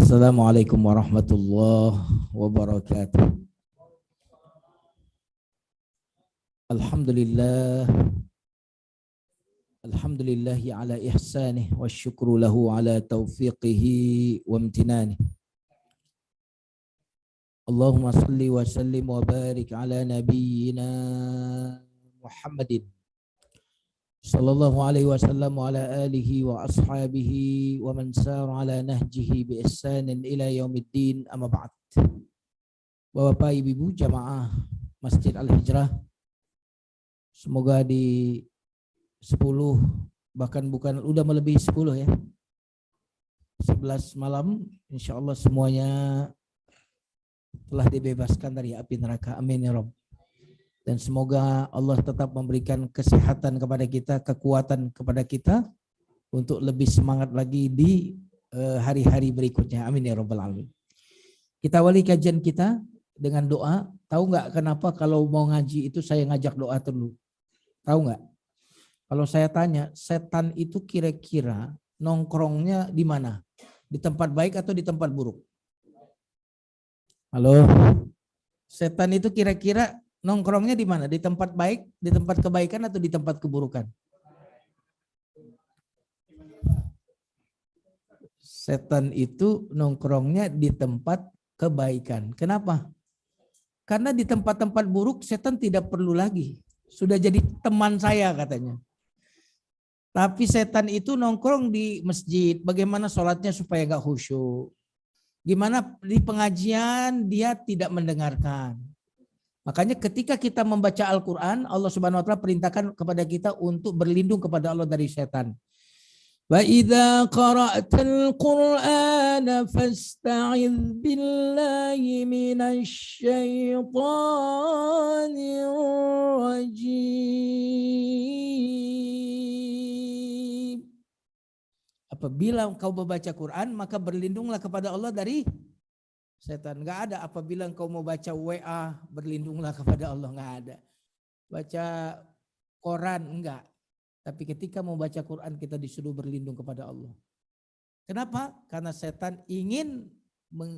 Assalamualaikum warahmatullahi wabarakatuh. Alhamdulillah. Alhamdulillahi ala ihsanih wa syukru lahu ala taufiqihi wa amtinanih. Allahumma salli wa sallim wa barik ala nabiyyina Muhammadin sallallahu alaihi wasallam wa ala alihi wa ashabihi wa man sara ala nahjihi bi ihsanin ila yaumiddin, amma ba'd. Bapak Ibu jamaah Masjid Al-Hijrah, semoga di 10, bahkan bukan udah melebihi 10 ya, 11 malam insyaallah semuanya telah dibebaskan dari api neraka, amin ya Rabb. Dan semoga Allah tetap memberikan kesehatan kepada kita, kekuatan kepada kita untuk lebih semangat lagi di hari-hari berikutnya. Amin ya Rabbal Alamin. Kita awali kajian kita dengan doa. Tahu nggak kenapa kalau mau ngaji itu saya ngajak doa dulu? Tahu nggak? Kalau saya tanya, setan itu kira-kira nongkrongnya di mana? Di tempat baik atau di tempat buruk? Halo? Setan itu kira-kira nongkrongnya di mana? Di tempat baik, di tempat kebaikan atau di tempat keburukan? Setan itu nongkrongnya di tempat kebaikan. Kenapa? Karena di tempat-tempat buruk setan tidak perlu lagi. Sudah jadi teman saya katanya. Tapi setan itu nongkrong di masjid. Bagaimana sholatnya supaya gak khusyuk? Gimana di pengajian dia tidak mendengarkan? Makanya ketika kita membaca Al-Quran, Allah Subhanahu Wa Taala perintahkan kepada kita untuk berlindung kepada Allah dari setan. Wa idza qara'tal Qur'ana fasta'idz billahi minasy syaithanir rajim. Apabila engkau membaca Quran, maka berlindunglah kepada Allah dari setan. Enggak ada apabila engkau mau baca WA berlindunglah kepada Allah, enggak ada. Baca koran enggak. Tapi ketika mau baca Quran kita disuruh berlindung kepada Allah. Kenapa? Karena setan ingin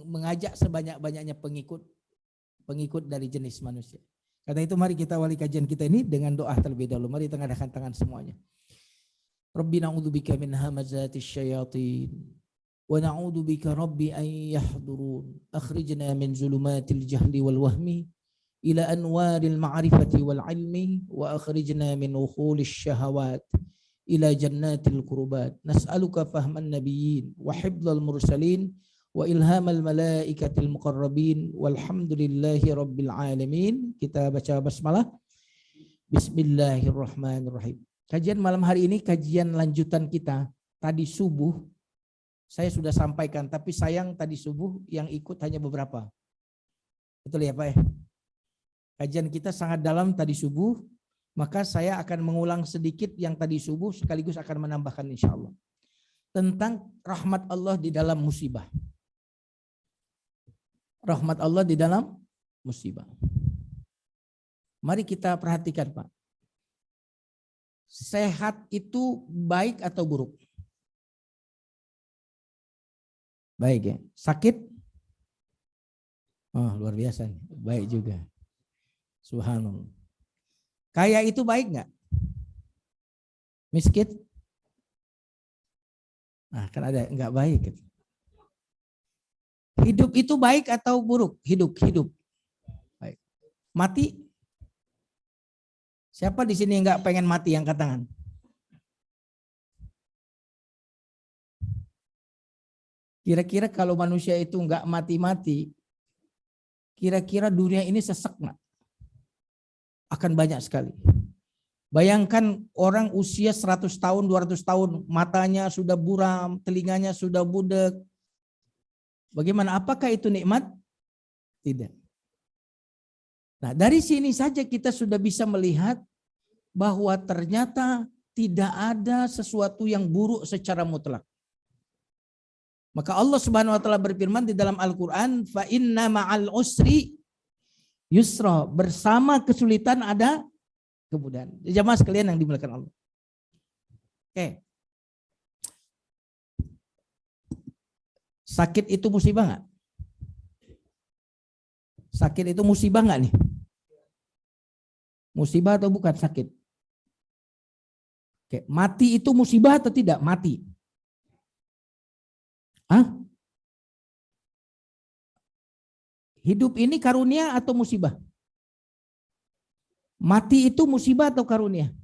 mengajak sebanyak-banyaknya pengikut dari jenis manusia. Karena itu mari kita awali kajian kita ini dengan doa terlebih dahulu. Mari tengahkan tangan semuanya. Rabbina a'udzubika min hamazatis syayatin. ونعوذ بك ربي أن يحضرون أخرجنا من ظلمات الجهل والوهم إلى أنوار المعرفة والعلم وأخرجنا من وخول الشهوات إلى جنات القربات نسألك فهم النبيين وحفظ المرسلين وإلهام الملائكة المقربين والحمد لله رب العالمين. Kita baca basmalah. Bismillahirrahmanirrahim. Kajian malam hari ini kajian lanjutan kita. Tadi subuh saya sudah sampaikan, tapi sayang tadi subuh yang ikut hanya beberapa. Betul ya Pak? Kajian kita sangat dalam tadi subuh, maka saya akan mengulang sedikit yang tadi subuh sekaligus akan menambahkan insya Allah. Tentang rahmat Allah di dalam musibah. Rahmat Allah di dalam musibah. Mari kita perhatikan Pak. Sehat itu baik atau buruk? Baik ya. Sakit? Oh luar biasa nih. Baik juga. Subhanallah. Kaya itu baik nggak? Miskin? Nah kan ada nggak baik. Hidup itu baik atau buruk? Hidup. Baik. Mati? Siapa di sini nggak pengen mati, angkat tangan? Kira-kira kalau manusia itu nggak mati-mati, kira-kira dunia ini sesek nggak? Akan banyak sekali. Bayangkan orang usia 100 tahun, 200 tahun, matanya sudah buram, telinganya sudah budek. Bagaimana? Apakah itu nikmat? Tidak. Nah, dari sini saja kita sudah bisa melihat bahwa ternyata tidak ada sesuatu yang buruk secara mutlak. Maka Allah Subhanahu wa taala berfirman di dalam Al-Qur'an, fa inna ma'al usri yusra, bersama kesulitan ada kemudahan. Jamaah sekalian yang dimuliakan Allah. Oke. Sakit itu musibah nggak? Sakit itu musibah nggak nih? Musibah atau bukan sakit? Oke. Mati itu musibah atau tidak? Mati. Hah? Hidup ini karunia atau musibah? Mati itu musibah atau karunia?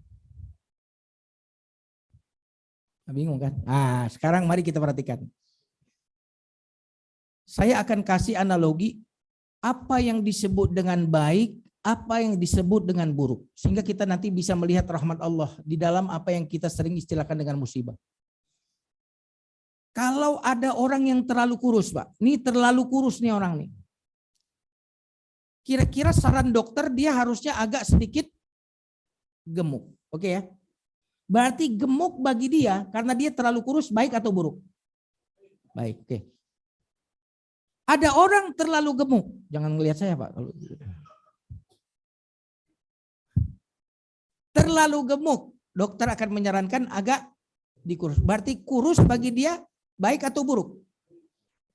Bingung kan? Nah, sekarang mari kita perhatikan. Saya akan kasih analogi apa yang disebut dengan baik, apa yang disebut dengan buruk. Sehingga kita nanti bisa melihat rahmat Allah di dalam apa yang kita sering istilahkan dengan musibah. Kalau ada orang yang terlalu kurus, Pak. Ini terlalu kurus nih orang nih. Kira-kira saran dokter dia harusnya agak sedikit gemuk. Oke ya. Berarti gemuk bagi dia karena dia terlalu kurus baik atau buruk? Baik, oke. Ada orang terlalu gemuk. Jangan ngelihat saya, Pak. Terlalu gemuk. Dokter akan menyarankan agak dikurus. Berarti kurus bagi dia baik atau buruk?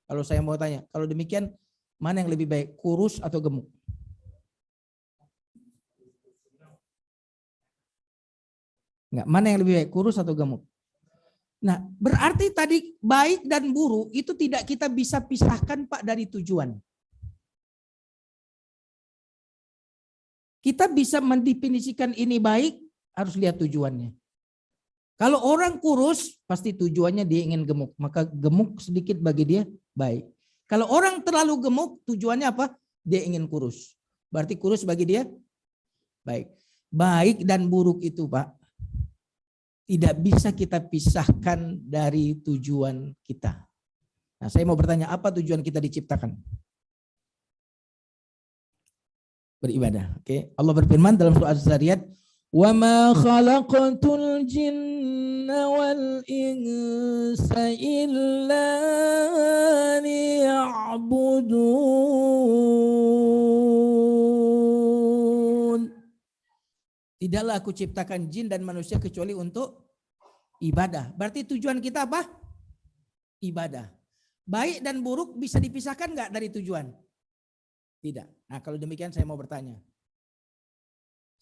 Kalau saya mau tanya, kalau demikian mana yang lebih baik, kurus atau gemuk? Enggak, mana yang lebih baik, kurus atau gemuk? Nah, berarti tadi baik dan buruk itu tidak kita bisa pisahkan, Pak, dari tujuan. Kita bisa mendefinisikan ini baik, harus lihat tujuannya. Kalau orang kurus, pasti tujuannya dia ingin gemuk. Maka gemuk sedikit bagi dia baik. Kalau orang terlalu gemuk, tujuannya apa? Dia ingin kurus. Berarti kurus bagi dia baik. Baik dan buruk itu, Pak, tidak bisa kita pisahkan dari tujuan kita. Nah, saya mau bertanya, apa tujuan kita diciptakan? Beribadah. Oke. Allah berfirman dalam surah Az-Zariyat, "Wa ma khalaqatul jinna wal insa illa liya'budun." Tidaklah aku ciptakan jin dan manusia kecuali untuk ibadah. Berarti tujuan kita apa? Ibadah. Baik dan buruk bisa dipisahkan nggak dari tujuan? Tidak. Nah, kalau demikian saya mau bertanya.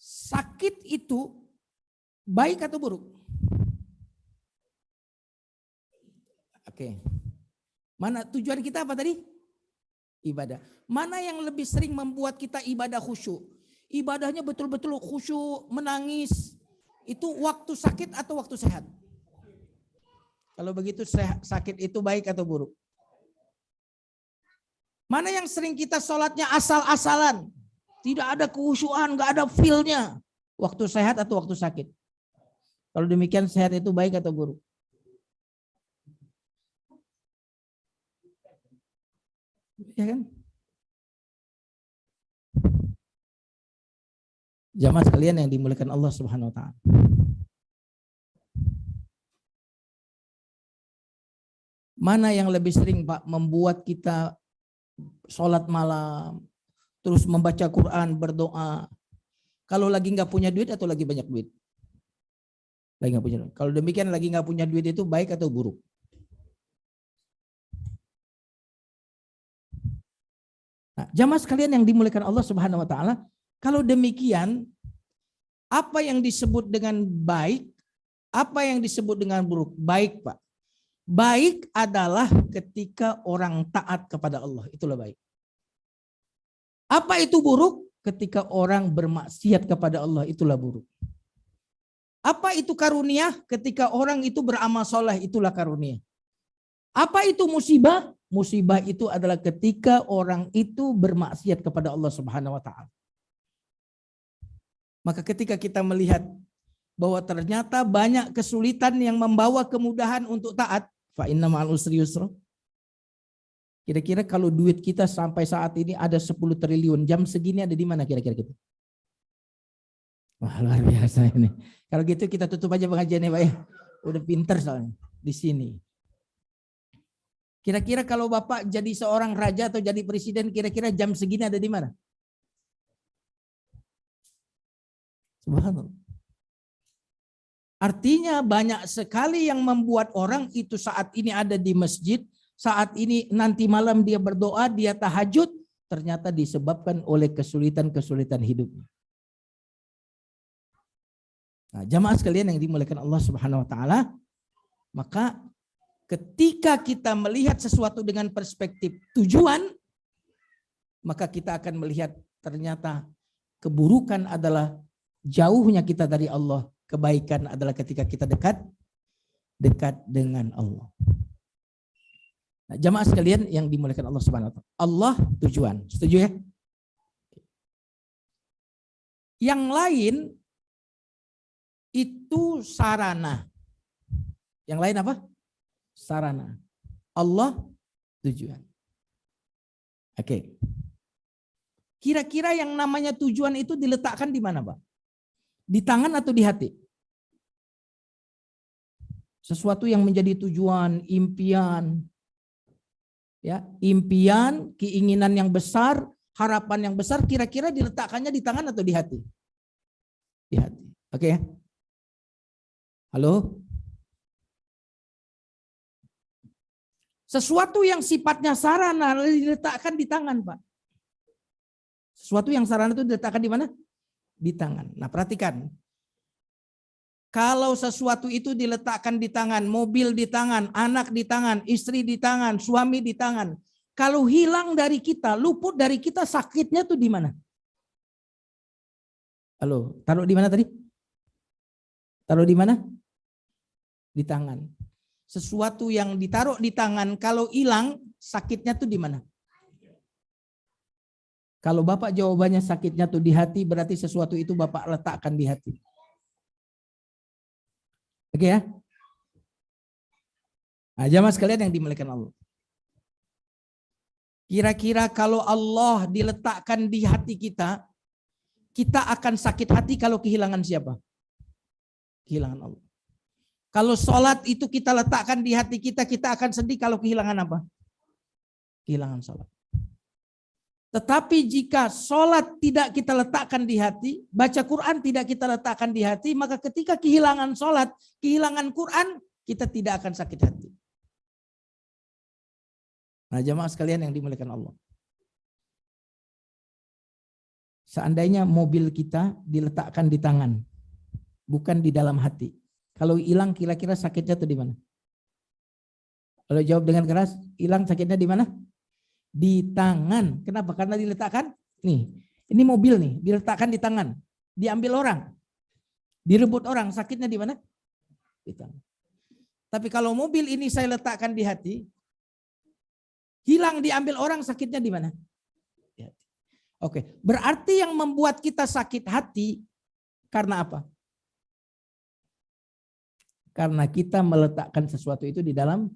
Sakit itu baik atau buruk? Oke. Mana tujuan kita apa tadi? Ibadah. Mana yang lebih sering membuat kita ibadah khusyuk? Ibadahnya betul-betul khusyuk, menangis. Itu waktu sakit atau waktu sehat? Kalau begitu sakit itu baik atau buruk? Mana yang sering kita sholatnya asal-asalan? Tidak ada kekhusyuan, nggak ada feel-nya. Waktu sehat atau waktu sakit? Kalau demikian sehat itu baik atau buruk? Ya kan? Jamaah sekalian yang dimuliakan Allah Subhanahu wa taala. Mana yang lebih sering, Pak, membuat kita sholat malam, terus membaca Quran, berdoa? Kalau lagi nggak punya duit atau lagi banyak duit? Lagi nggak punya duit. Kalau demikian lagi nggak punya duit itu baik atau buruk? Nah, jamaah sekalian yang dimuliakan Allah Subhanahu wa taala, kalau demikian apa yang disebut dengan baik, apa yang disebut dengan buruk? Baik, Pak. Baik adalah ketika orang taat kepada Allah, itulah baik. Apa itu buruk? Ketika orang bermaksiat kepada Allah, itulah buruk. Apa itu karunia? Ketika orang itu beramal soleh, itulah karunia. Apa itu musibah? Musibah itu adalah ketika orang itu bermaksiat kepada Allah Subhanahu wa taala. Maka ketika kita melihat bahwa ternyata banyak kesulitan yang membawa kemudahan untuk taat, fa inna ma'al usri yusra. Kira-kira kalau duit kita sampai saat ini ada 10 triliun, jam segini ada di mana kira-kira kita? Wah, luar biasa ini. Kalau gitu kita tutup aja pengajiannya, Pak ya. Udah pinter soalnya di sini. Kira-kira kalau Bapak jadi seorang raja atau jadi presiden, kira-kira jam segini ada di mana? Subhanallah. Artinya banyak sekali yang membuat orang itu saat ini ada di masjid, saat ini nanti malam dia berdoa, dia tahajud, ternyata disebabkan oleh kesulitan-kesulitan hidupnya. Nah, jamaah sekalian yang dimuliakan Allah Subhanahu wa taala, maka ketika kita melihat sesuatu dengan perspektif tujuan, maka kita akan melihat ternyata keburukan adalah jauhnya kita dari Allah, kebaikan adalah ketika kita dekat dengan Allah. Nah, jamaah sekalian yang dimuliakan Allah Subhanahu wa taala, Allah tujuan. Setuju ya? Yang lain itu sarana. Yang lain apa? Sarana. Allah tujuan. Oke. Kira-kira yang namanya tujuan itu diletakkan di mana, Pak? Di tangan atau di hati? Sesuatu yang menjadi tujuan, impian. Ya, impian, keinginan yang besar, harapan yang besar, kira-kira diletakkannya di tangan atau di hati? Di hati. Oke ya? Halo? Sesuatu yang sifatnya sarana diletakkan di tangan, Pak. Sesuatu yang sarana itu diletakkan di mana? Di tangan. Nah, perhatikan. Kalau sesuatu itu diletakkan di tangan, mobil di tangan, anak di tangan, istri di tangan, suami di tangan. Kalau hilang dari kita, luput dari kita, sakitnya tuh di mana? Halo, taruh di mana tadi? Taruh di mana? Di tangan. Sesuatu yang ditaruh di tangan kalau hilang sakitnya tuh di mana? Kalau Bapak jawabannya sakitnya tuh di hati, berarti sesuatu itu Bapak letakkan di hati. Oke ya? Nah, jamaah sekalian yang dimuliakan Allah. Kira-kira kalau Allah diletakkan di hati kita, kita akan sakit hati kalau kehilangan siapa? Kehilangan Allah. Kalau sholat itu kita letakkan di hati kita, kita akan sedih kalau kehilangan apa? Kehilangan sholat. Tetapi jika sholat tidak kita letakkan di hati, baca Quran tidak kita letakkan di hati, maka ketika kehilangan sholat, kehilangan Quran, kita tidak akan sakit hati. Nah, jamaah sekalian yang dimuliakan Allah. Seandainya mobil kita diletakkan di tangan, bukan di dalam hati. Kalau hilang kira-kira sakitnya tuh di mana? Kalau jawab dengan keras, hilang sakitnya di mana? Di tangan. Kenapa? Karena diletakkan nih. Ini mobil nih, diletakkan di tangan. Diambil orang. Direbut orang, sakitnya di mana? Di tangan. Tapi kalau mobil ini saya letakkan di hati, hilang diambil orang, sakitnya di mana? Di hati. Oke, berarti yang membuat kita sakit hati karena apa? Karena kita meletakkan sesuatu itu di dalam,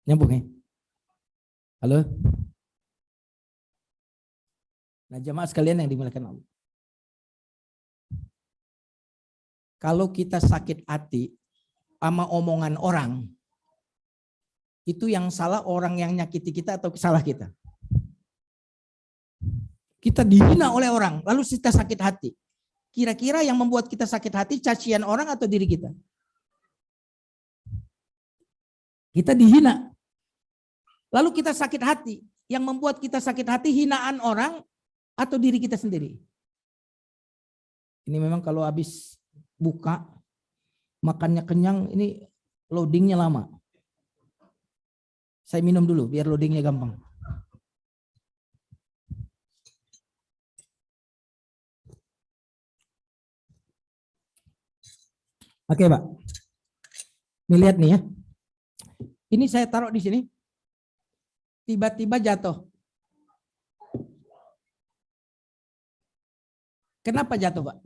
nyambung ya? Halo? Nah, jamaah sekalian yang dimuliakan Allah. Kalau kita sakit hati sama omongan orang, itu yang salah orang yang nyakiti kita atau salah kita? Kita dihina oleh orang, lalu kita sakit hati. Kira-kira yang membuat kita sakit hati cacian orang atau diri kita? Kita dihina. Lalu kita sakit hati. Yang membuat kita sakit hati hinaan orang atau diri kita sendiri? Ini memang kalau habis buka, makannya kenyang, ini loadingnya lama. Saya minum dulu biar loadingnya gampang. Oke, Pak. Ini lihat nih ya. Ini saya taruh di sini. Tiba-tiba jatuh. Kenapa jatuh, Pak?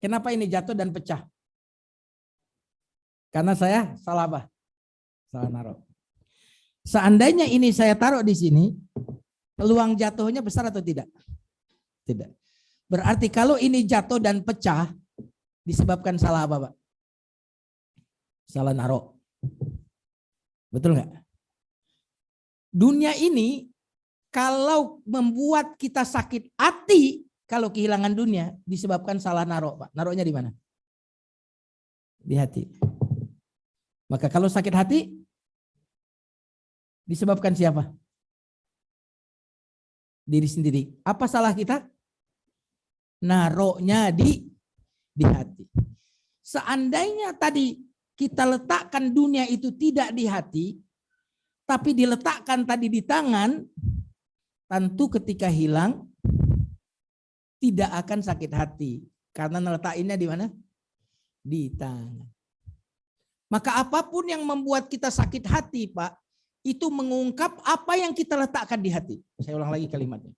Kenapa ini jatuh dan pecah? Karena saya salah apa? Salah naruh. Seandainya ini saya taruh di sini, peluang jatuhnya besar atau tidak? Tidak. Berarti kalau ini jatuh dan pecah, disebabkan salah apa, Pak? Salah naruh. Betul nggak? Dunia ini kalau membuat kita sakit hati, kalau kehilangan dunia, disebabkan salah naruh, Pak. Naruhnya di mana? Di hati. Maka kalau sakit hati disebabkan siapa? Diri sendiri. Apa salah kita? Naroknya di hati. Seandainya tadi kita letakkan dunia itu tidak di hati, tapi diletakkan tadi di tangan, tentu ketika hilang tidak akan sakit hati. Karena ngeletakinnya di mana? Di tangan. Maka apapun yang membuat kita sakit hati, Pak, itu mengungkap apa yang kita letakkan di hati. Saya ulang lagi kalimatnya.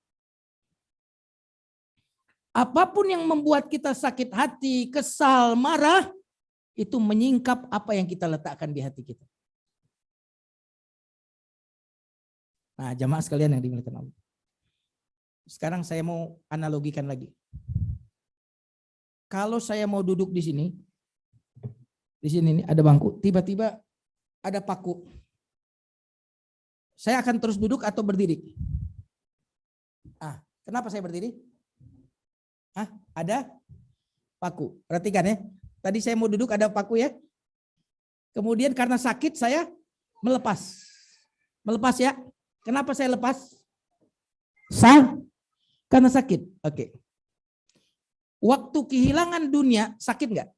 Apapun yang membuat kita sakit hati, kesal, marah, itu menyingkap apa yang kita letakkan di hati kita. Nah, jamaah sekalian yang dimuliakan Allah. Sekarang saya mau analogikan lagi. Kalau saya mau duduk di sini nih ada bangku, tiba-tiba ada paku. Saya akan terus duduk atau berdiri? Kenapa saya berdiri? Ada paku. Perhatikan ya. Tadi saya mau duduk ada paku ya. Kemudian karena sakit saya melepas. Melepas ya. Kenapa saya lepas? Karena sakit. Oke. Waktu kehilangan dunia sakit nggak?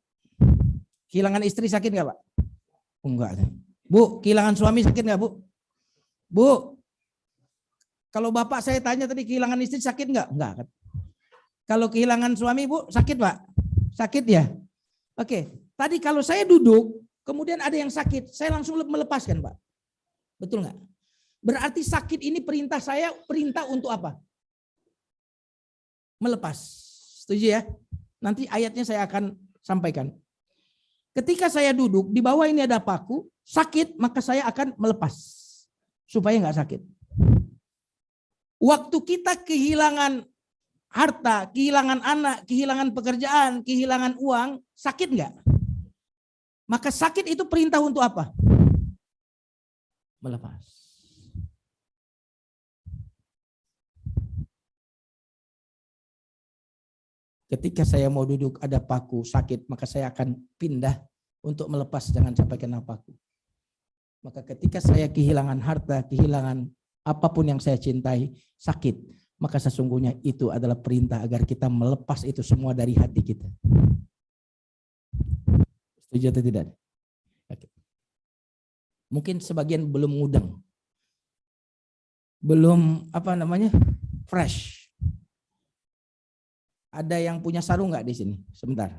Kehilangan istri sakit nggak, Pak? Enggak. Bu, kehilangan suami sakit nggak, Bu? Bu, kalau bapak saya tanya tadi kehilangan istri sakit nggak? Enggak kan? Kalau kehilangan suami, Bu, sakit, Pak? Sakit ya? Oke. Tadi kalau saya duduk, kemudian ada yang sakit, saya langsung melepaskan, Pak. Betul nggak? Berarti sakit ini perintah saya, perintah untuk apa? Melepas. Setuju ya? Nanti ayatnya saya akan sampaikan. Ketika saya duduk, di bawah ini ada paku, sakit, maka saya akan melepas. Supaya nggak sakit. Waktu kita kehilangan harta, kehilangan anak, kehilangan pekerjaan, kehilangan uang, sakit nggak? Maka sakit itu perintah untuk apa? Melepas. Ketika saya mau duduk ada paku, sakit, maka saya akan pindah untuk melepas, jangan sampai kena paku. Maka ketika saya kehilangan harta, kehilangan apapun yang saya cintai, sakit, maka sesungguhnya itu adalah perintah agar kita melepas itu semua dari hati kita. Setuju atau tidak? Oke. Mungkin sebagian belum mudeng. Belum fresh. Ada yang punya sarung nggak di sini? Sebentar.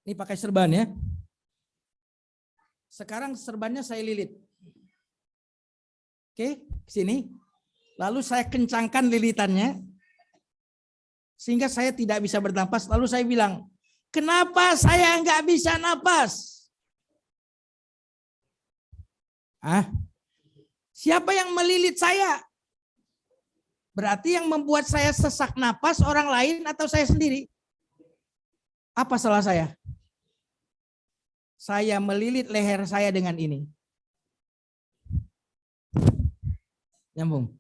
Ini pakai serban ya. Sekarang serbannya saya lilit. Oke, sini. Lalu saya kencangkan lilitannya. Sehingga saya tidak bisa bernapas. Lalu saya bilang, kenapa saya nggak bisa napas? Siapa yang melilit saya? Berarti yang membuat saya sesak napas orang lain atau saya sendiri? Apa salah saya? Saya melilit leher saya dengan ini. Nyambung.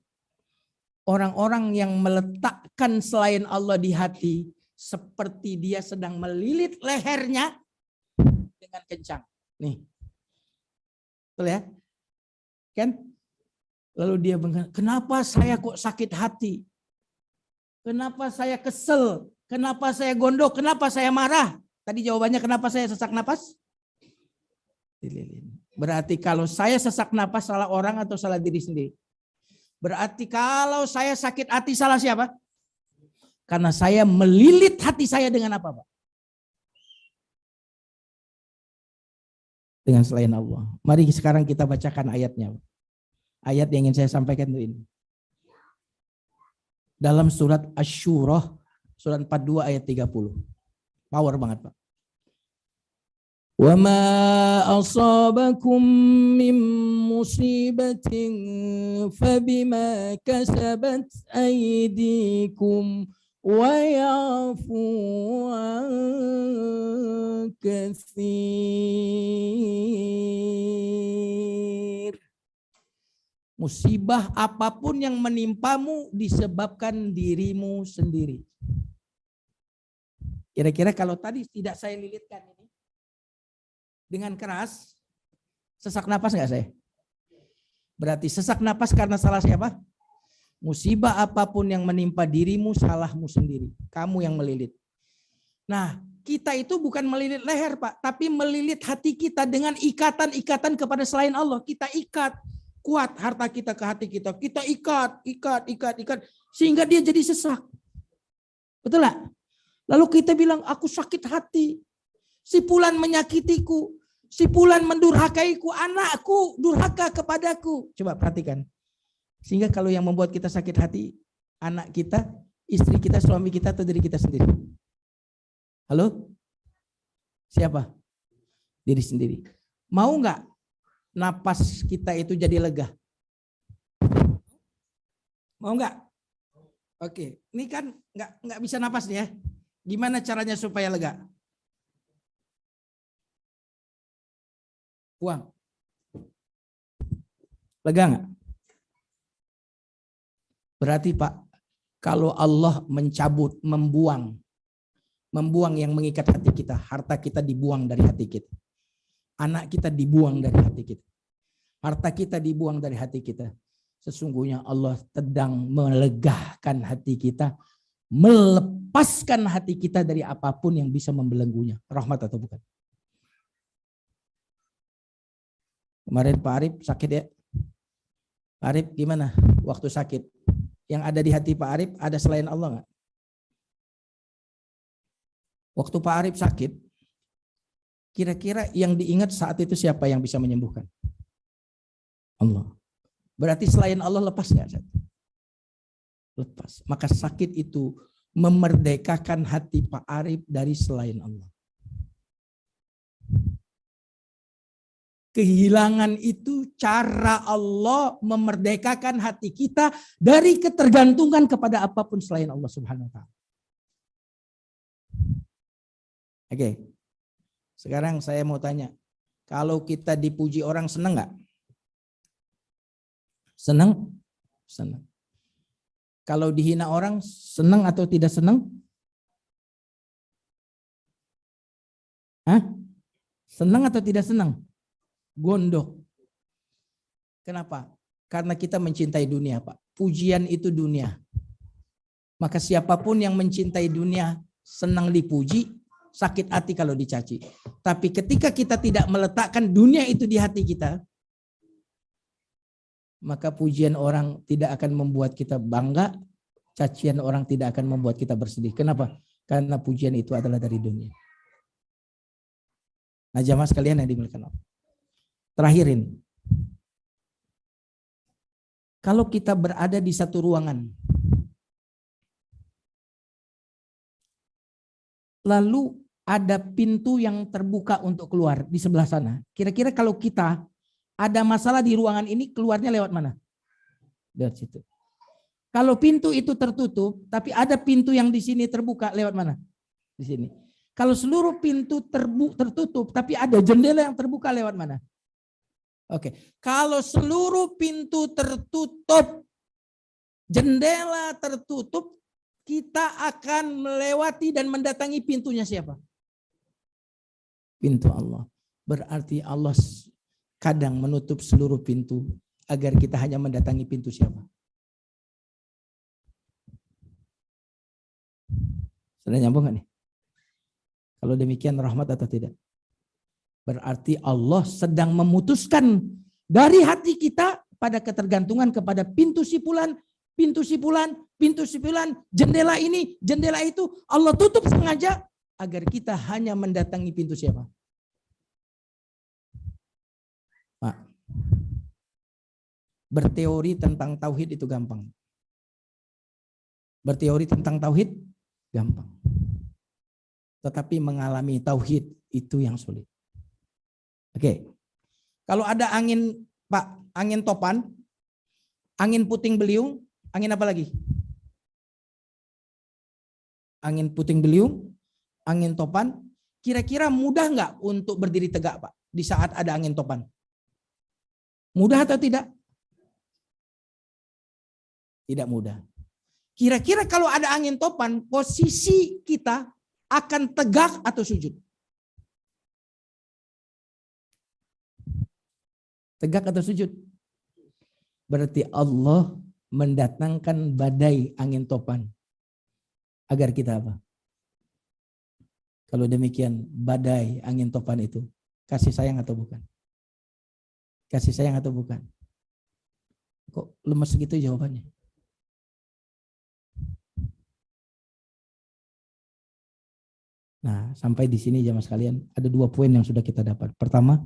Orang-orang yang meletakkan selain Allah di hati, seperti dia sedang melilit lehernya dengan kencang. Nih. Betul ya? Kan? Lalu dia bilang, kenapa saya kok sakit hati? Kenapa saya kesel? Kenapa saya gondok? Kenapa saya marah? Tadi jawabannya kenapa saya sesak napas? Berarti kalau saya sesak napas salah orang atau salah diri sendiri? Berarti kalau saya sakit hati salah siapa? Karena saya melilit hati saya dengan apa, Pak? Dengan selain Allah. Mari sekarang kita bacakan ayatnya. Ayat yang ingin saya sampaikan itu ini. Dalam surat Asy-Syura, surat 42 ayat 30. Power banget, Pak. وَمَا أَصَابَكُم مِّن مُّصِيبَةٍ فَبِمَا كَسَبَتْ أَيْدِيكُمْ وَيَعْفُو عَن katsir. Musibah apapun yang menimpamu disebabkan dirimu sendiri. Kira-kira kalau tadi tidak saya lilitkan ini dengan keras, sesak napas nggak saya? Berarti sesak napas karena salah siapa? Musibah apapun yang menimpa dirimu, salahmu sendiri. Kamu yang melilit. Nah, kita itu bukan melilit leher, Pak, tapi melilit hati kita dengan ikatan-ikatan kepada selain Allah. Kita ikat kuat harta kita ke hati kita. Kita ikat, sehingga dia jadi sesak. Betul nggak? Lalu kita bilang, aku sakit hati. Si fulan menyakitiku. Si fulan mendurhakaiku. Anakku durhaka kepadaku. Coba perhatikan. Sehingga kalau yang membuat kita sakit hati, anak kita, istri kita, suami kita, atau diri kita sendiri. Halo? Siapa? Diri sendiri. Mau nggak napas kita itu jadi lega? Mau nggak? Oke, ini kan nggak bisa napas nih ya. Gimana caranya supaya lega? Buang. Lega nggak? Berarti Pak, kalau Allah mencabut, membuang yang mengikat hati kita, harta kita dibuang dari hati kita. Anak kita dibuang dari hati kita. Harta kita dibuang dari hati kita. Sesungguhnya Allah sedang melegahkan hati kita, melepaskan hati kita dari apapun yang bisa membelenggunya. Rahmat atau bukan? Kemarin Pak Arif sakit ya? Pak Arif gimana waktu sakit? Yang ada di hati Pak Arif ada selain Allah nggak? Waktu Pak Arif sakit, kira-kira yang diingat saat itu siapa yang bisa menyembuhkan? Allah. Berarti selain Allah lepas nggak? Lepas. Maka sakit itu memerdekakan hati Pak Arif dari selain Allah. Kehilangan itu cara Allah memerdekakan hati kita dari ketergantungan kepada apapun selain Allah Subhanahu wa taala. Oke. Sekarang saya mau tanya, kalau kita dipuji orang senang nggak? Senang? Senang. Kalau dihina orang senang atau tidak senang? Hah? Senang atau tidak senang? Gondok. Kenapa? Karena kita mencintai dunia, Pak. Pujian itu dunia. Maka siapapun yang mencintai dunia senang dipuji, sakit hati kalau dicaci. Tapi ketika kita tidak meletakkan dunia itu di hati kita, maka pujian orang tidak akan membuat kita bangga, cacian orang tidak akan membuat kita bersedih. Kenapa? Karena pujian itu adalah dari dunia. Nah, jamaah sekalian yang dimuliakan Allah. Terakhir ini. Kalau kita berada di satu ruangan, lalu ada pintu yang terbuka untuk keluar di sebelah sana. Kira-kira kalau kita ada masalah di ruangan ini, keluarnya lewat mana? Lewat situ. Kalau pintu itu tertutup, tapi ada pintu yang di sini terbuka, lewat mana? Di sini. Kalau seluruh pintu tertutup, tapi ada jendela yang terbuka, lewat mana? Oke. Kalau seluruh pintu tertutup, jendela tertutup, kita akan melewati dan mendatangi pintunya siapa? Pintu Allah. Berarti Allah kadang menutup seluruh pintu agar kita hanya mendatangi pintu siapa? Sudah nyambung gak nih? Kalau demikian rahmat atau tidak? Berarti Allah sedang memutuskan dari hati kita pada ketergantungan kepada pintu sipulan, jendela ini, jendela itu. Allah tutup sengaja agar kita hanya mendatangi pintu siapa? Pak, berteori tentang tauhid itu gampang. Berteori tentang tauhid gampang. Tetapi mengalami tauhid itu yang sulit. Oke. Kalau ada angin, Pak, angin topan, angin puting beliung, angin apa lagi? Angin puting beliung, angin topan, Kira-kira mudah nggak untuk berdiri tegak, Pak, di saat ada angin topan? Mudah atau tidak? Tidak mudah. Kira-kira kalau ada angin topan, posisi kita akan tegak atau sujud? Tegak atau sujud? Berarti Allah mendatangkan badai angin topan. Agar kita apa? Kalau demikian, badai angin topan itu kasih sayang atau bukan? Kasih sayang atau bukan? Kok lemes gitu jawabannya? Nah, sampai di sini jamaah sekalian, ada 2 poin yang sudah kita dapat. Pertama,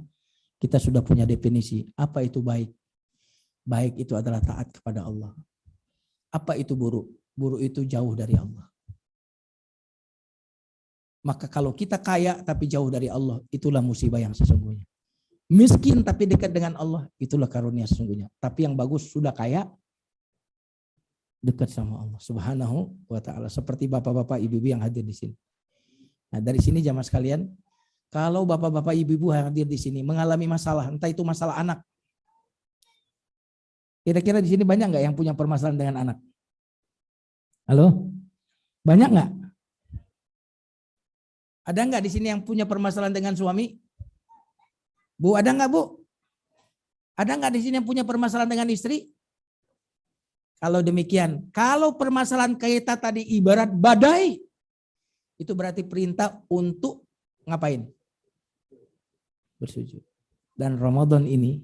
kita sudah punya definisi apa itu baik. Baik itu adalah taat kepada Allah. Apa itu buruk? Buruk itu jauh dari Allah. Maka kalau kita kaya tapi jauh dari Allah, itulah musibah yang sesungguhnya. Miskin tapi dekat dengan Allah, itulah karunia sesungguhnya. Tapi yang bagus sudah kaya, dekat sama Allah Subhanahu wa ta'ala. Seperti bapak-bapak ibu-ibu yang hadir di sini. Nah, dari sini jamaah sekalian, kalau bapak-bapak ibu-ibu yang hadir di sini mengalami masalah, entah itu masalah anak. Kira-kira di sini banyak nggak yang punya permasalahan dengan anak? Halo? Banyak nggak? Ada nggak di sini yang punya permasalahan dengan suami? Bu, ada nggak, Bu? Ada nggak di sini yang punya permasalahan dengan istri? Kalau demikian, kalau permasalahan kita tadi ibarat badai, itu berarti perintah untuk ngapain? Bersujud. Dan Ramadan ini,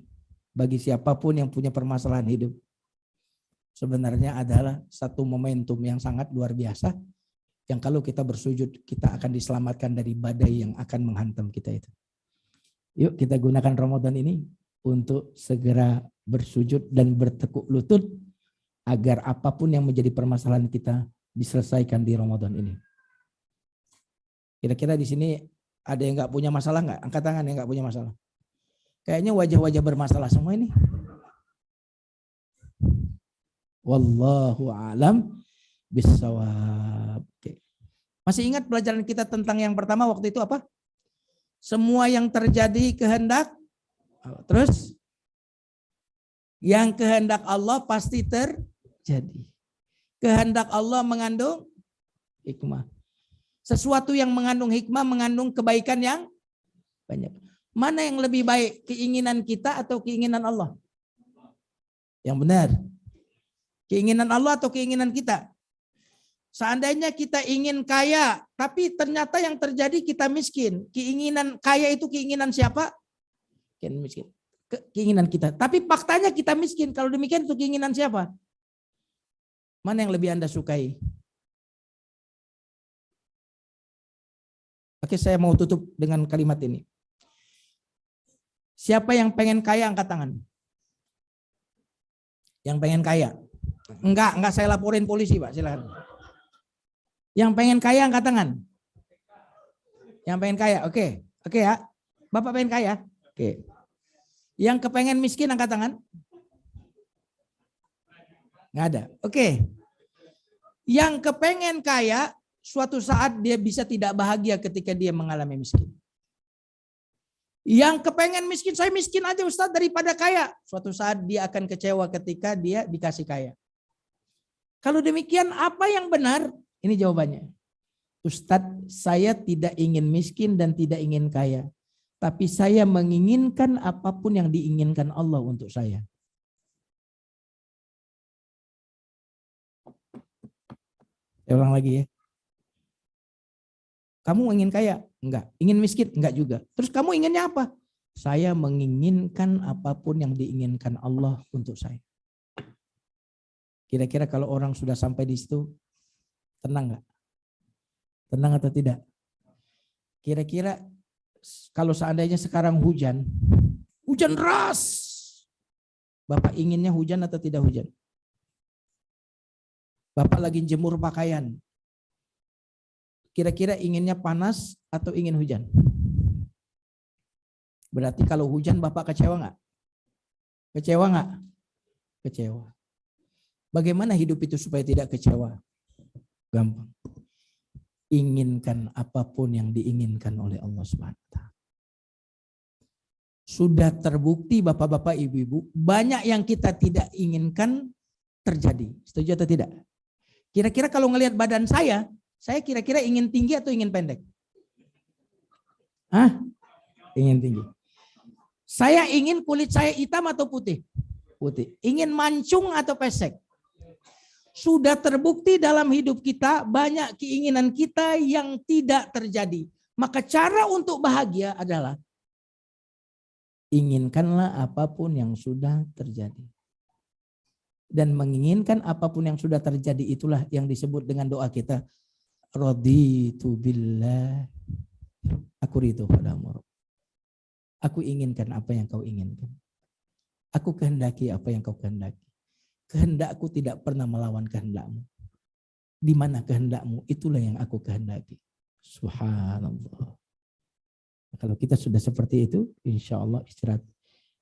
bagi siapapun yang punya permasalahan hidup, sebenarnya adalah satu momentum yang sangat luar biasa, yang kalau kita bersujud, kita akan diselamatkan dari badai yang akan menghantam kita itu. Yuk kita gunakan Ramadan ini untuk segera bersujud dan bertekuk lutut, agar apapun yang menjadi permasalahan kita diselesaikan di Ramadan ini. Kira-kira di sini ada yang nggak punya masalah nggak? Angkat tangan yang nggak punya masalah. Kayaknya wajah-wajah bermasalah semua ini. Wallahu a'lam bissawab. Oke. Masih ingat pelajaran kita tentang yang pertama waktu itu apa? Semua yang terjadi kehendak. Terus yang kehendak Allah pasti terjadi. Kehendak Allah mengandung hikmah. Sesuatu yang mengandung hikmah mengandung kebaikan yang banyak. Mana yang lebih baik, keinginan kita atau keinginan Allah? Yang benar. Keinginan Allah atau keinginan kita? Seandainya kita ingin kaya, tapi ternyata yang terjadi kita miskin. Keinginan kaya itu keinginan siapa? Miskin. Keinginan kita. Tapi faktanya kita miskin. Kalau demikian itu keinginan siapa? Mana yang lebih Anda sukai? Oke, saya mau tutup dengan kalimat ini. Siapa yang pengen kaya angkat tangan? Yang pengen kaya? Enggak saya laporin polisi, Pak, silakan. Yang pengen kaya angkat tangan. Yang pengen kaya, oke ya. Bapak pengen kaya? Oke. Yang kepengen miskin angkat tangan? Nggak ada. Oke. Yang kepengen kaya, suatu saat dia bisa tidak bahagia ketika dia mengalami miskin. Yang kepengen miskin, saya miskin aja Ustadz daripada kaya. Suatu saat dia akan kecewa ketika dia dikasih kaya. Kalau demikian apa yang benar? Ini jawabannya. Ustadz, saya tidak ingin miskin dan tidak ingin kaya. Tapi saya menginginkan apapun yang diinginkan Allah untuk saya. Saya ulang lagi ya. Kamu ingin kaya? Enggak. Ingin miskin? Enggak juga. Terus kamu inginnya apa? Saya menginginkan apapun yang diinginkan Allah untuk saya. Kira-kira kalau orang sudah sampai di situ, tenang enggak? Tenang atau tidak? Kira-kira kalau seandainya sekarang hujan deras, Bapak inginnya hujan atau tidak hujan? Bapak lagi jemur pakaian, kira-kira inginnya panas atau ingin hujan? Berarti kalau hujan Bapak kecewa nggak? Kecewa nggak? Kecewa. Bagaimana hidup itu supaya tidak kecewa? Gampang. inginkan apapun yang diinginkan oleh Allah Subhanahu wa taala. Sudah terbukti Bapak-bapak, Ibu-ibu, banyak yang kita tidak inginkan terjadi. Setuju atau tidak? Kira-kira kalau ngelihat badan saya kira-kira ingin tinggi atau ingin pendek? Hah? Ingin tinggi. Saya ingin kulit saya hitam atau putih? Putih. Ingin mancung atau pesek? Sudah terbukti dalam hidup kita banyak keinginan kita yang tidak terjadi. Maka cara untuk bahagia adalah inginkanlah apapun yang sudah terjadi. Dan menginginkan apapun yang sudah terjadi itulah yang disebut dengan doa kita. Raditu billah. Aku ridho padamu. Aku inginkan apa yang kau inginkan. Aku kehendaki apa yang kau kehendaki. Kehendakku tidak pernah melawan kehendakmu. Di mana kehendakmu, itulah yang aku kehendaki. Subhanallah. Kalau kita sudah seperti itu, insya Allah istirahat.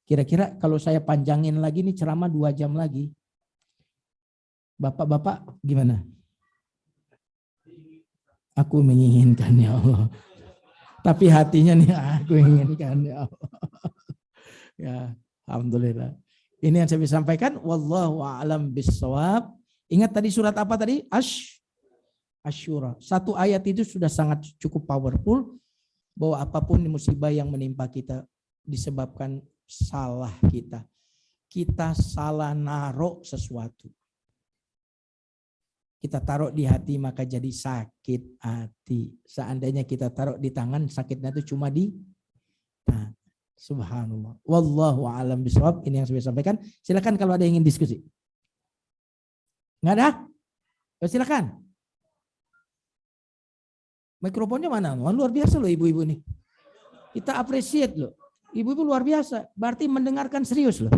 Kira-kira kalau saya panjangin lagi nih ceramah 2 jam lagi. Bapak-bapak gimana? Aku menginginkan ya Allah. Tapi hatinya nih aku inginkan ya Allah. Ya, alhamdulillah. Ini yang saya bisa sampaikan. Wallahu a'lam bissawab. Ingat tadi surat apa tadi? Asyura. 1 ayat itu sudah sangat cukup powerful. Bahwa apapun musibah yang menimpa kita disebabkan salah kita. Kita salah naruh sesuatu. Kita taruh di hati maka jadi sakit hati. Seandainya kita taruh di tangan, sakitnya itu cuma di tangan. Subhanallah. Wallahu a'lam bishawab. Ini yang saya sampaikan. Silakan kalau ada yang ingin diskusi. Enggak ada? Silakan. Mikrofonnya mana? Wah, luar biasa loh ibu-ibu nih. Kita appreciate loh. Ibu-ibu luar biasa. Berarti mendengarkan serius loh.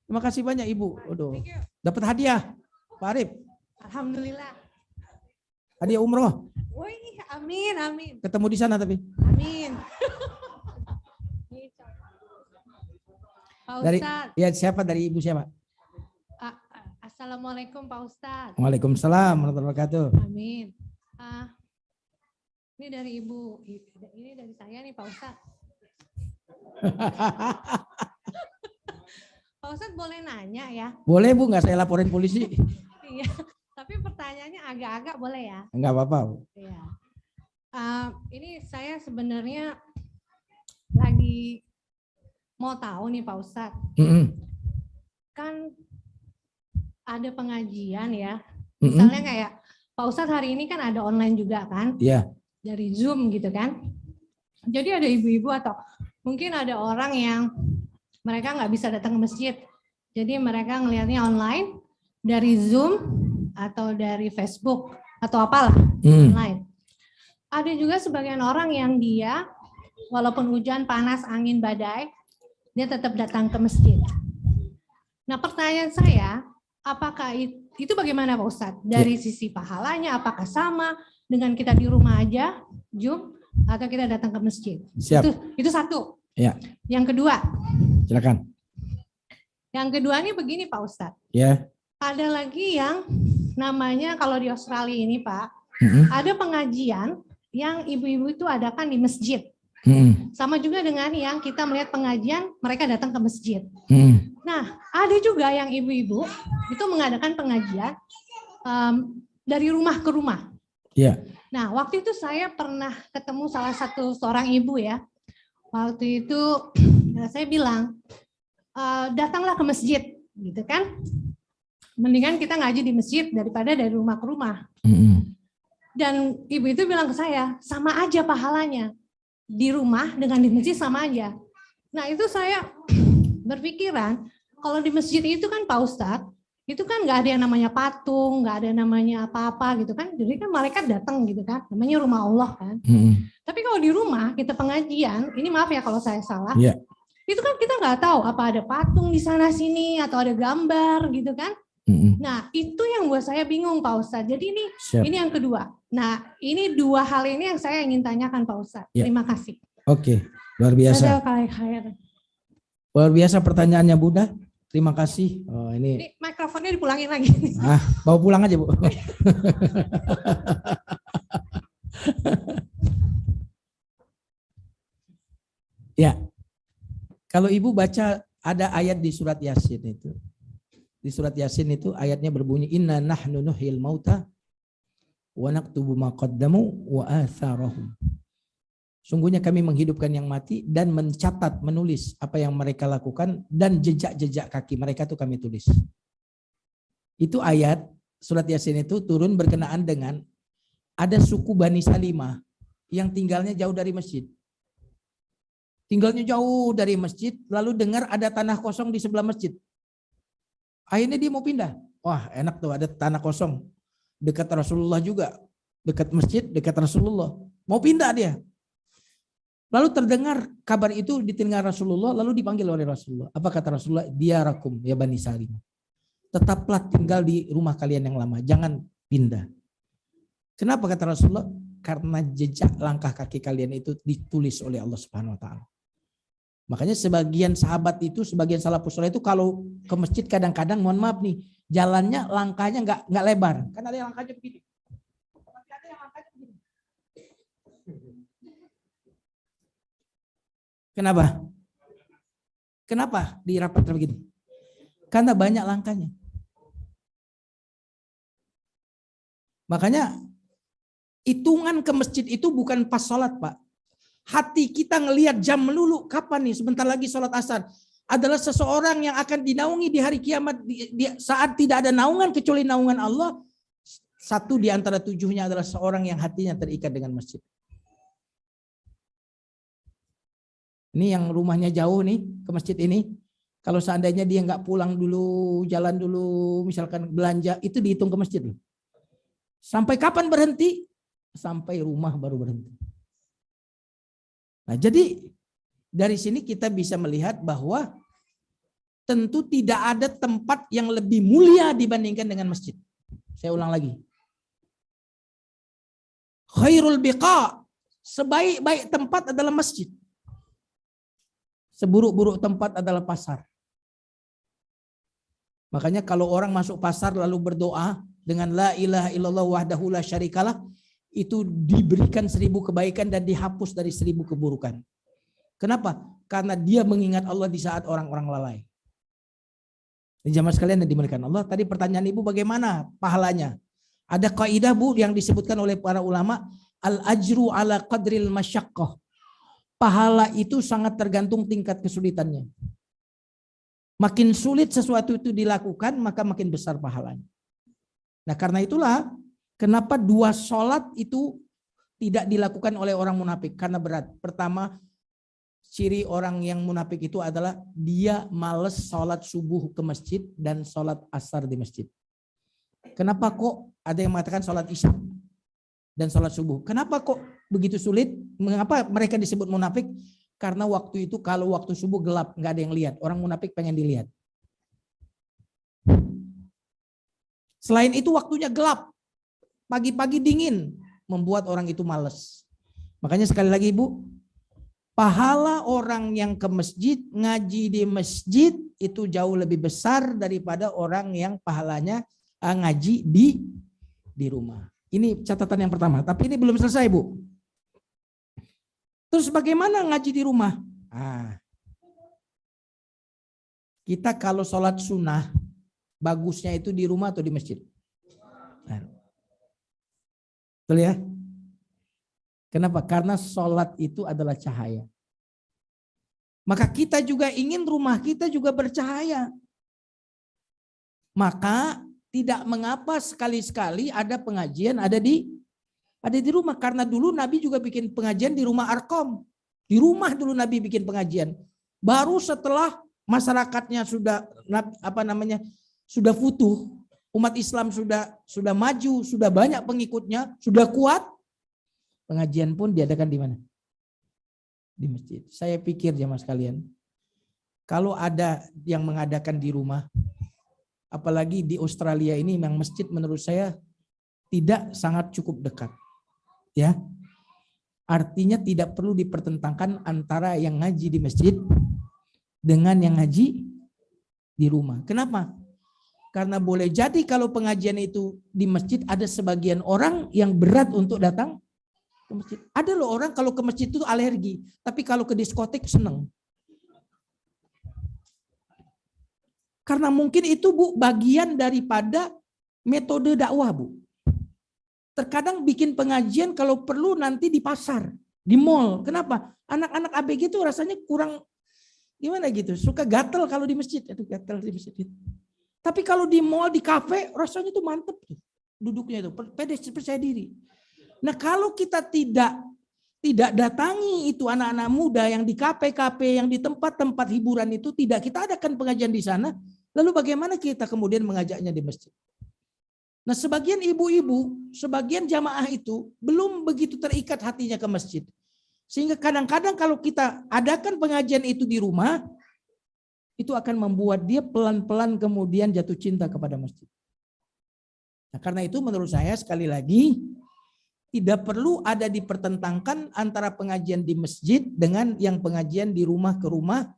Terima kasih banyak Ibu. Aduh. Dapat hadiah. Pak Arif. Alhamdulillah. Hadiah umroh. Woi, amin, amin. Ketemu di sana tapi. Amin. Pak Ustadz. Ya siapa dari Ibu siapa? Assalamualaikum Pak Ustadz. Waalaikumsalam warahmatullahi wabarakatuh. Amin. Ini dari Ibu. Ini dari saya nih Pak Ustadz. Pak Ustadz boleh nanya ya? Boleh Bu, nggak saya laporin polisi. Iya, tapi pertanyaannya agak-agak boleh ya? Enggak apa-apa Bu. Iya. Ini saya sebenarnya lagi mau tahu nih Pak Ustadz. Kan ada pengajian ya. Misalnya kayak Pak Ustadz hari ini kan ada online juga kan? Iya. Dari Zoom gitu kan. Jadi ada ibu-ibu atau mungkin ada orang yang mereka nggak bisa datang ke masjid. Jadi mereka ngelihatnya online dari Zoom atau dari Facebook atau apalah online. Ada juga sebagian orang yang dia walaupun hujan, panas, angin, badai, dia tetap datang ke masjid. Nah pertanyaan saya, apakah itu bagaimana Pak Ustadz? Dari sisi pahalanya, apakah sama dengan kita di rumah aja, Zoom, atau kita datang ke masjid? Siap. Itu satu. Ya. Yang kedua. Silakan. Yang kedua ini begini Pak Ustadz. Ya. Ada lagi yang namanya kalau di Australia ini Pak, ada pengajian yang ibu-ibu itu adakan di masjid. Sama juga dengan yang kita melihat pengajian, mereka datang ke masjid. Nah, ada juga yang ibu-ibu itu mengadakan pengajian dari rumah ke rumah. Iya. Nah, waktu itu saya pernah ketemu salah satu seorang ibu ya. Waktu itu saya bilang, datanglah ke masjid, gitu kan? Mendingan kita ngaji di masjid daripada dari rumah ke rumah. Dan ibu itu bilang ke saya, sama aja pahalanya. Di rumah dengan di masjid sama aja. Nah itu saya berpikiran, kalau di masjid itu kan Pak Ustadz, itu kan nggak ada yang namanya patung, nggak ada namanya apa-apa gitu kan. Jadi kan malaikat datang gitu kan, namanya rumah Allah kan. Tapi kalau di rumah kita pengajian, ini maaf ya kalau saya salah, itu kan kita nggak tahu apa ada patung di sana sini atau ada gambar gitu kan. Nah itu yang buat saya bingung Pak Ustadz. Jadi ini yang kedua. Nah ini dua hal ini yang saya ingin tanyakan Pak Ustadz. Terima kasih. Oke, luar biasa. Luar biasa pertanyaannya Bunda. Terima kasih. Oh, ini. Ini mikrofonnya dipulangin lagi. Bawa pulang aja, Bu. Ya. Kalau Ibu baca ada ayat di surat Yasin itu. Di surat Yasin itu ayatnya berbunyi inna nahnu nuhyil mauta wa naktubu ma qaddamu wa atharahum. Sungguhnya kami menghidupkan yang mati dan mencatat, menulis apa yang mereka lakukan dan jejak-jejak kaki mereka itu kami tulis. Itu ayat surat Yasin itu turun berkenaan dengan ada suku Bani Salimah yang tinggalnya jauh dari masjid. Tinggalnya jauh dari masjid, lalu dengar ada tanah kosong di sebelah masjid. Akhirnya dia mau pindah. Wah, enak tuh ada tanah kosong. Dekat Rasulullah juga. Dekat masjid, dekat Rasulullah. Mau pindah dia. Lalu terdengar kabar itu di telinga Rasulullah, lalu dipanggil oleh Rasulullah. Apa kata Rasulullah? Diyarakum ya Bani Salimah. Tetaplah tinggal di rumah kalian yang lama, jangan pindah. Kenapa kata Rasulullah? Karena jejak langkah kaki kalian itu ditulis oleh Allah Subhanahu wa taala. Makanya sebagian sahabat itu, sebagian salafus saleh itu kalau ke masjid kadang-kadang mohon maaf nih, jalannya langkahnya enggak lebar. Kan ada yang langkahnya begini. Ada yang langkahnya begini. Kenapa? Kenapa di rapat begini? Karena banyak langkahnya. Makanya hitungan ke masjid itu bukan pas sholat, Pak. Hati kita ngelihat jam melulu, kapan nih sebentar lagi sholat asar. Adalah seseorang yang akan dinaungi di hari kiamat saat tidak ada naungan kecuali naungan Allah. Satu di antara tujuhnya adalah seorang yang hatinya terikat dengan masjid. Ini yang rumahnya jauh nih ke masjid ini. Kalau seandainya dia nggak pulang dulu, jalan dulu, misalkan belanja, itu dihitung ke masjid loh. Sampai kapan berhenti? Sampai rumah baru berhenti. Nah, jadi dari sini kita bisa melihat bahwa tentu tidak ada tempat yang lebih mulia dibandingkan dengan masjid. Saya ulang lagi. Khairul biqa, sebaik-baik tempat adalah masjid. Seburuk-buruk tempat adalah pasar. Makanya kalau orang masuk pasar lalu berdoa dengan la ilaha illallah wahdahu la syarikalah, itu diberikan 1000 kebaikan dan dihapus dari 1000 keburukan. Kenapa? Karena dia mengingat Allah di saat orang-orang lalai. Jamaah sekalian yang dimuliakan Allah, tadi pertanyaan Ibu bagaimana pahalanya? Ada kaidah Bu yang disebutkan oleh para ulama, al-ajru ala qadril masyaqqah. Pahala itu sangat tergantung tingkat kesulitannya. Makin sulit sesuatu itu dilakukan, maka makin besar pahalanya. Nah, karena itulah kenapa 2 sholat itu tidak dilakukan oleh orang munafik, karena berat. Pertama, ciri orang yang munafik itu adalah dia males sholat subuh ke masjid dan sholat asar di masjid. Kenapa kok ada yang mengatakan sholat isya dan sholat subuh? Kenapa kok begitu sulit? Mengapa mereka disebut munafik? Karena waktu itu kalau waktu subuh gelap, nggak ada yang lihat. Orang munafik pengen dilihat. Selain itu waktunya gelap, pagi-pagi dingin, membuat orang itu malas. Makanya sekali lagi Ibu, pahala orang yang ke masjid, ngaji di masjid itu jauh lebih besar daripada orang yang pahalanya ngaji di rumah. Ini catatan yang pertama, tapi ini belum selesai Bu. Terus bagaimana ngaji di rumah? Kita kalau sholat sunnah, bagusnya itu di rumah atau di masjid? Betul ya? Kenapa? Karena sholat itu adalah cahaya. Maka kita juga ingin rumah kita juga bercahaya. Maka tidak mengapa sekali-sekali ada pengajian ada di rumah. Karena dulu Nabi juga bikin pengajian di rumah Arqam. Di rumah dulu Nabi bikin pengajian. Baru setelah masyarakatnya sudah sudah futuh, umat Islam sudah maju, sudah banyak pengikutnya, sudah kuat, pengajian pun diadakan di mana? Di masjid. Saya pikir jamaah sekalian, kalau ada yang mengadakan di rumah, apalagi di Australia ini memang masjid menurut saya tidak sangat cukup dekat. Ya, artinya tidak perlu dipertentangkan antara yang ngaji di masjid dengan yang ngaji di rumah. Kenapa? Karena boleh jadi kalau pengajian itu di masjid ada sebagian orang yang berat untuk datang ke masjid. Ada loh orang kalau ke masjid itu alergi, tapi kalau ke diskotik seneng. Karena mungkin itu Bu bagian daripada metode dakwah Bu. Terkadang bikin pengajian kalau perlu nanti di pasar, di mall. Kenapa? Anak-anak ABG itu rasanya kurang gimana gitu, suka gatel kalau di masjid. Itu gatel di masjid. Tapi kalau di mall, di kafe, rasanya itu mantep tuh. Duduknya itu, percaya diri. Nah kalau kita tidak datangi itu anak-anak muda yang di kafe-kafe, yang di tempat-tempat hiburan itu, tidak kita adakan pengajian di sana, lalu bagaimana kita kemudian mengajaknya di masjid? Nah sebagian ibu-ibu, sebagian jamaah itu belum begitu terikat hatinya ke masjid. Sehingga kadang-kadang kalau kita adakan pengajian itu di rumah, itu akan membuat dia pelan-pelan kemudian jatuh cinta kepada masjid. Nah karena itu menurut saya sekali lagi, tidak perlu ada dipertentangkan antara pengajian di masjid dengan yang pengajian di rumah ke rumah,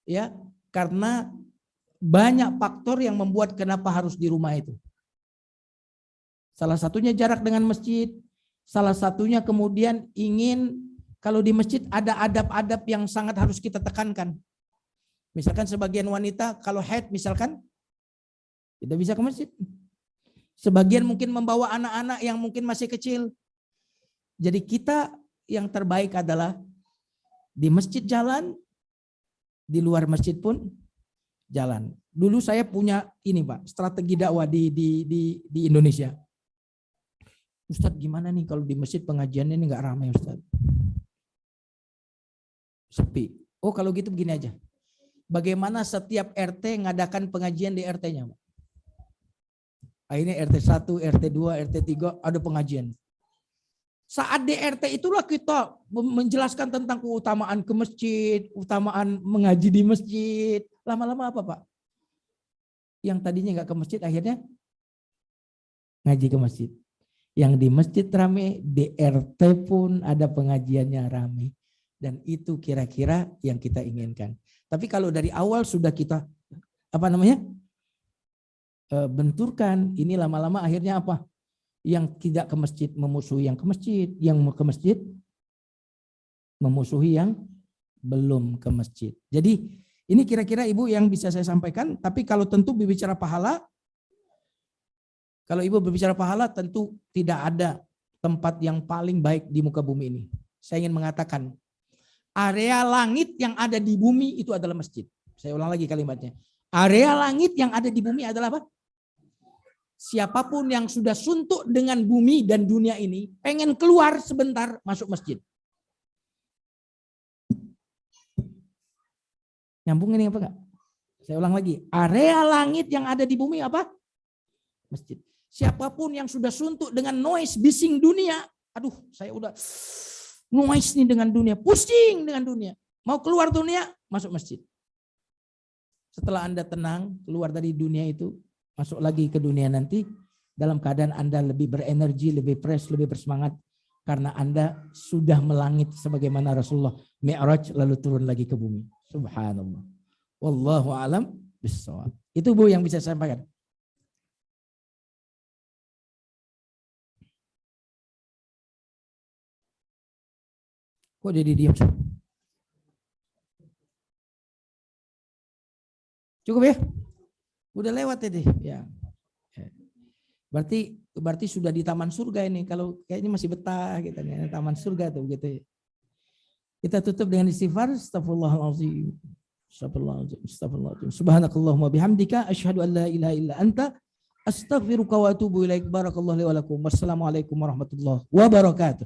ya, karena banyak faktor yang membuat kenapa harus di rumah itu. Salah satunya jarak dengan masjid, salah satunya kemudian ingin kalau di masjid ada adab-adab yang sangat harus kita tekankan. Misalkan sebagian wanita kalau haid misalkan tidak bisa ke masjid. Sebagian mungkin membawa anak-anak yang mungkin masih kecil. Jadi kita yang terbaik adalah di masjid jalan, di luar masjid pun jalan. Dulu saya punya ini Pak, strategi dakwah di Indonesia. Ustadz gimana nih kalau di masjid pengajiannya ini nggak ramai Ustadz? Sepi. Oh kalau gitu begini aja. Bagaimana setiap RT ngadakan pengajian di RT-nya? Akhirnya RT 1, RT 2, RT 3 ada pengajian. Saat di RT itulah kita menjelaskan tentang keutamaan ke masjid, utamaan mengaji di masjid. Lama-lama apa Pak? Yang tadinya nggak ke masjid akhirnya ngaji ke masjid. Yang di masjid rame, di RT pun ada pengajiannya rame. Dan itu kira-kira yang kita inginkan. Tapi kalau dari awal sudah kita benturkan, ini lama-lama akhirnya apa? Yang tidak ke masjid memusuhi yang ke masjid, yang ke masjid memusuhi yang belum ke masjid. Jadi ini kira-kira Ibu yang bisa saya sampaikan. Tapi kalau tentu berbicara pahala, kalau Ibu berbicara pahala tentu tidak ada tempat yang paling baik di muka bumi ini. Saya ingin mengatakan area langit yang ada di bumi itu adalah masjid. Saya ulang lagi kalimatnya. Area langit yang ada di bumi adalah apa? Siapapun yang sudah suntuk dengan bumi dan dunia ini, pengen keluar sebentar masuk masjid. Nyambung ini apa enggak? Saya ulang lagi. Area langit yang ada di bumi apa? Masjid. Siapapun yang sudah suntuk dengan noise bising dunia, aduh saya udah noise nih dengan dunia, pusing dengan dunia. Mau keluar dunia, masuk masjid. Setelah Anda tenang, keluar dari dunia itu, masuk lagi ke dunia nanti, dalam keadaan Anda lebih berenergi, lebih fresh, lebih bersemangat. Karena Anda sudah melangit sebagaimana Rasulullah Mi'raj lalu turun lagi ke bumi. Subhanallah. Wallahu a'lam bishawab. Itu Bu yang bisa saya sampaikan. Kok jadi diam? Cukup ya? Udah lewat tadi. Ya. Berarti sudah di taman surga ini. Kalau kayaknya masih betah gitu nih, taman surga tuh gitu. Kita tutup dengan istighfar. Astagfirullahaladzim. Astagfirullahaladzim. Astagfirullahaladzim. Subhanakallahumma bihamdika asyhadu an la ilaha illa anta astaghfiruka wa atubu ilaik. Barakallahu li wa lakum. Wassalamualaikum warahmatullahi wabarakatuh.